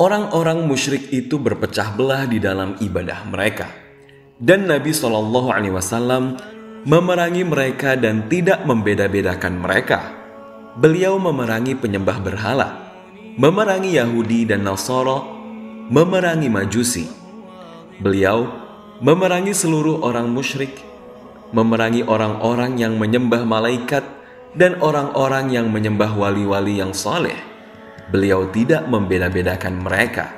Orang-orang musyrik itu berpecah belah di dalam ibadah mereka. Dan Nabi SAW memerangi mereka dan tidak membeda-bedakan mereka. Beliau memerangi penyembah berhala, memerangi Yahudi dan Nasara, memerangi Majusi. Beliau memerangi seluruh orang musyrik, memerangi orang-orang yang menyembah malaikat dan orang-orang yang menyembah wali-wali yang saleh. Beliau tidak membeda-bedakan mereka.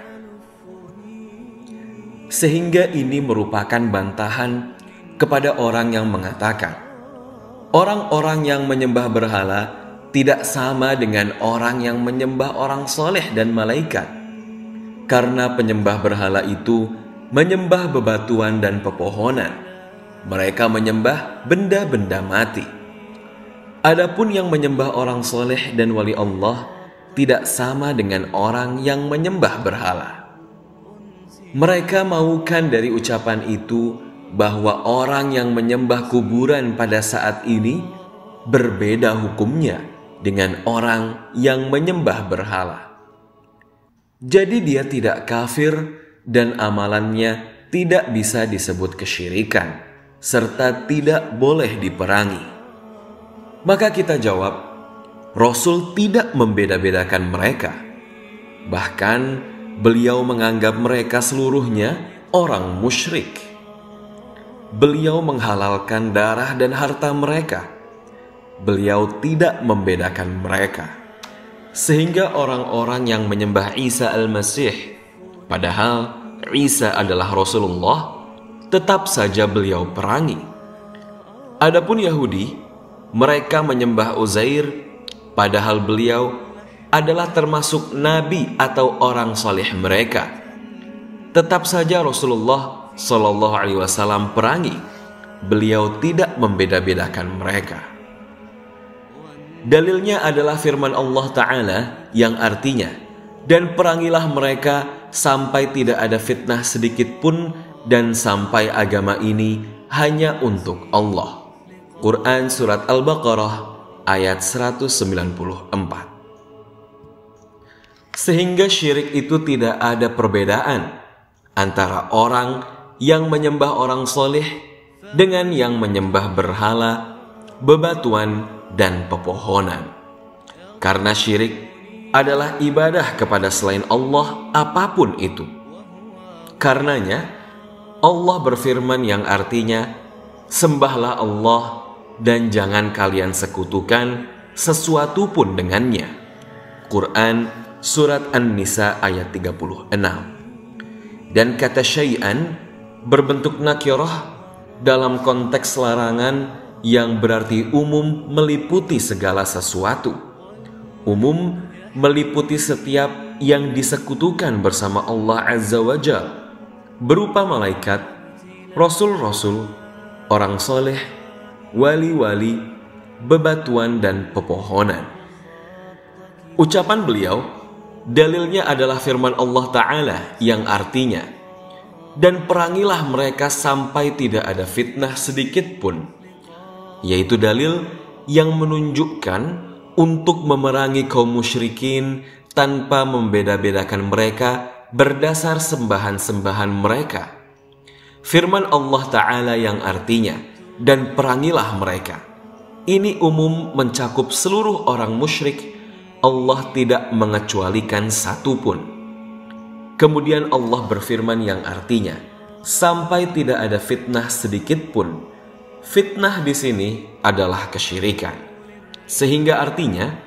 Sehingga ini merupakan bantahan kepada orang yang mengatakan orang-orang yang menyembah berhala tidak sama dengan orang yang menyembah orang soleh dan malaikat. Karena penyembah berhala itu menyembah bebatuan dan pepohonan. Mereka menyembah benda-benda mati. Adapun yang menyembah orang soleh dan wali Allah tidak sama dengan orang yang menyembah berhala. Mereka maukan dari ucapan itu bahwa orang yang menyembah kuburan pada saat ini berbeda hukumnya dengan orang yang menyembah berhala. Jadi dia tidak kafir dan amalannya tidak bisa disebut kesyirikan serta tidak boleh diperangi. Maka kita jawab, Rasul tidak membeda-bedakan mereka. Bahkan beliau menganggap mereka seluruhnya orang musyrik. Beliau menghalalkan darah dan harta mereka. Beliau tidak membedakan mereka. Sehingga orang-orang yang menyembah Isa al-Masih, padahal Isa adalah Rasulullah, tetap saja beliau perangi. Adapun Yahudi, mereka menyembah Uzair, padahal beliau adalah termasuk nabi atau orang saleh mereka. Tetap saja Rasulullah SAW perangi. Beliau tidak membeda-bedakan mereka. Dalilnya adalah firman Allah Ta'ala yang artinya, dan perangilah mereka sampai tidak ada fitnah sedikit pun dan sampai agama ini hanya untuk Allah. Quran Surat Al-Baqarah ayat 194. Sehingga syirik itu tidak ada perbedaan antara orang yang menyembah orang soleh dengan yang menyembah berhala, bebatuan, dan pepohonan. Karena syirik adalah ibadah kepada selain Allah apapun itu. Karenanya Allah berfirman yang artinya, sembahlah Allah dan jangan kalian sekutukan sesuatu pun dengannya. Quran Surat An-Nisa ayat 36. Dan kata syai'an berbentuk nakirah dalam konteks larangan yang berarti umum meliputi segala sesuatu. Umum meliputi setiap yang disekutukan bersama Allah Azza wa Jalla, berupa malaikat, rasul-rasul, orang soleh, wali-wali, bebatuan, dan pepohonan. Ucapan beliau, dalilnya adalah firman Allah Ta'ala yang artinya, dan perangilah mereka sampai tidak ada fitnah sedikit pun, yaitu dalil yang menunjukkan untuk memerangi kaum musyrikin tanpa membeda-bedakan mereka berdasar sembahan-sembahan mereka. Firman Allah Ta'ala yang artinya, dan perangilah mereka, ini umum mencakup seluruh orang musyrik. Allah tidak mengecualikan satu pun. Kemudian Allah berfirman yang artinya, sampai tidak ada fitnah sedikit pun. Fitnah di sini adalah kesyirikan. Sehingga artinya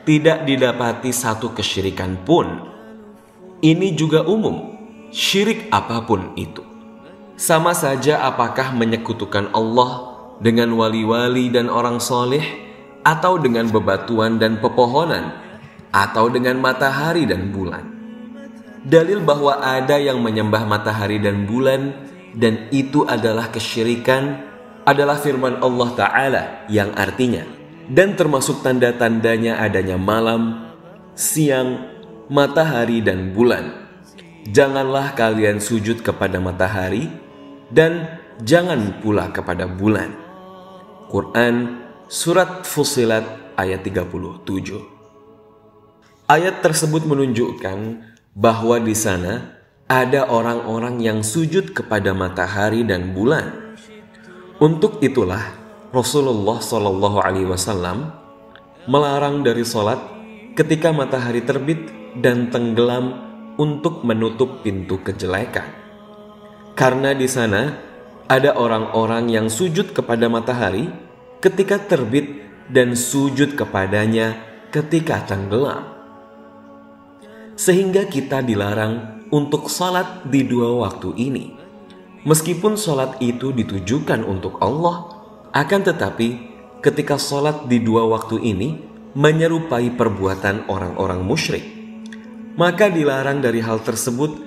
tidak didapati satu kesyirikan pun. Ini juga umum, syirik apapun itu. Sama saja apakah menyekutukan Allah dengan wali-wali dan orang soleh, atau dengan bebatuan dan pepohonan, atau dengan matahari dan bulan. Dalil bahwa ada yang menyembah matahari dan bulan dan itu adalah kesyirikan adalah firman Allah Ta'ala yang artinya, dan termasuk tanda-tandanya adanya malam, siang, matahari, dan bulan. Janganlah kalian sujud kepada matahari dan jangan pula kepada bulan. Quran Surat Fussilat ayat 37. Ayat tersebut menunjukkan bahwa di sana ada orang-orang yang sujud kepada matahari dan bulan. Untuk itulah Rasulullah SAW melarang dari sholat ketika matahari terbit dan tenggelam untuk menutup pintu kejelekan. Karena di sana ada orang-orang yang sujud kepada matahari ketika terbit dan sujud kepadanya ketika tenggelam. Sehingga kita dilarang untuk sholat di dua waktu ini. Meskipun sholat itu ditujukan untuk Allah, akan tetapi ketika sholat di dua waktu ini menyerupai perbuatan orang-orang musyrik, maka dilarang dari hal tersebut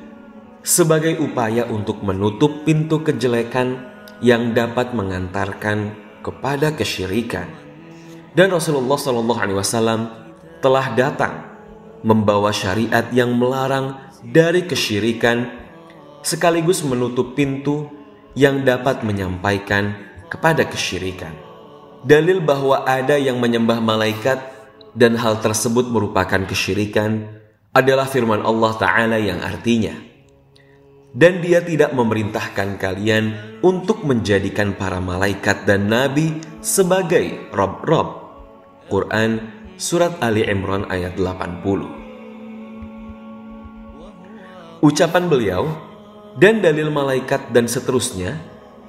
sebagai upaya untuk menutup pintu kejelekan yang dapat mengantarkan kepada kesyirikan. Dan Rasulullah SAW telah datang membawa syariat yang melarang dari kesyirikan sekaligus menutup pintu yang dapat menyampaikan kepada kesyirikan. Dalil bahwa ada yang menyembah malaikat dan hal tersebut merupakan kesyirikan adalah firman Allah Ta'ala yang artinya, dan dia tidak memerintahkan kalian untuk menjadikan para malaikat dan nabi sebagai Rob-Rob. Quran Surat Ali Imran ayat 80. Ucapan beliau, dan dalil malaikat dan seterusnya,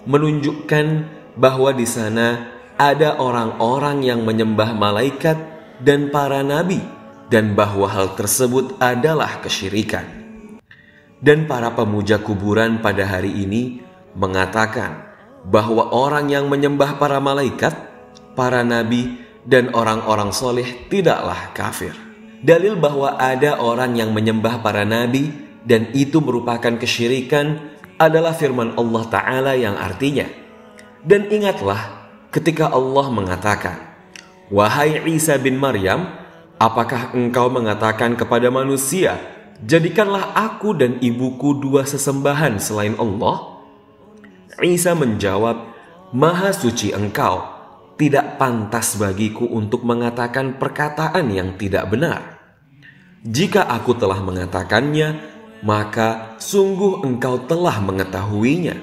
menunjukkan bahwa di sana ada orang-orang yang menyembah malaikat dan para nabi, dan bahwa hal tersebut adalah kesyirikan. Dan para pemuja kuburan pada hari ini mengatakan bahwa orang yang menyembah para malaikat, para nabi, dan orang-orang soleh tidaklah kafir. Dalil bahwa ada orang yang menyembah para nabi dan itu merupakan kesyirikan adalah firman Allah Ta'ala yang artinya, dan ingatlah ketika Allah mengatakan, "Wahai Isa bin Maryam, apakah engkau mengatakan kepada manusia, jadikanlah aku dan ibuku dua sesembahan selain Allah?" Isa menjawab, "Maha suci engkau, tidak pantas bagiku untuk mengatakan perkataan yang tidak benar. Jika aku telah mengatakannya, maka sungguh engkau telah mengetahuinya.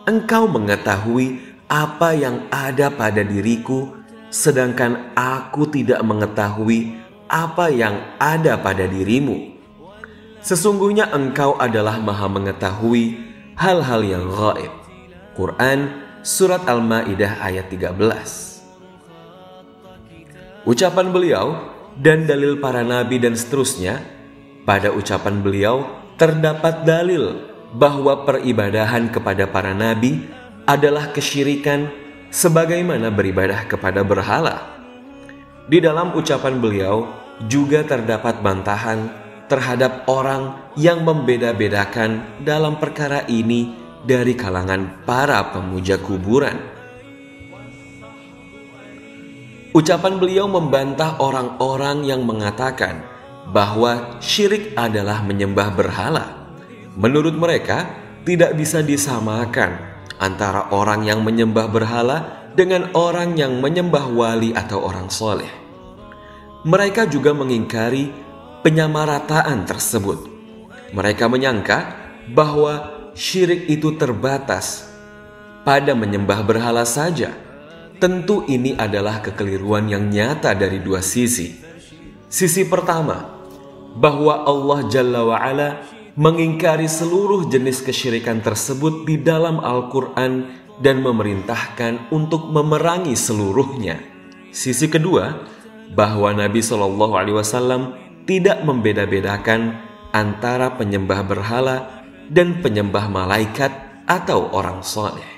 Engkau mengetahui apa yang ada pada diriku, sedangkan aku tidak mengetahui apa yang ada pada dirimu. Sesungguhnya engkau adalah maha mengetahui hal-hal yang gaib." Quran Surat Al-Ma'idah ayat 13. Ucapan beliau dan dalil para nabi dan seterusnya, pada ucapan beliau terdapat dalil bahwa peribadahan kepada para nabi adalah kesyirikan sebagaimana beribadah kepada berhala. Di dalam ucapan beliau juga terdapat bantahan terhadap orang yang membeda-bedakan dalam perkara ini dari kalangan para pemuja kuburan. Ucapan beliau membantah orang-orang yang mengatakan bahwa syirik adalah menyembah berhala. Menurut mereka, tidak bisa disamakan antara orang yang menyembah berhala dengan orang yang menyembah wali atau orang soleh. Mereka juga mengingkari penyamarataan tersebut. Mereka menyangka bahwa syirik itu terbatas pada menyembah berhala saja. Tentu ini adalah kekeliruan yang nyata dari dua sisi. Sisi pertama, bahwa Allah Jalla wa'ala mengingkari seluruh jenis kesyirikan tersebut di dalam Al-Quran dan memerintahkan untuk memerangi seluruhnya. Sisi kedua, bahwa Nabi SAW tidak membeda-bedakan antara penyembah berhala dan penyembah malaikat atau orang soleh.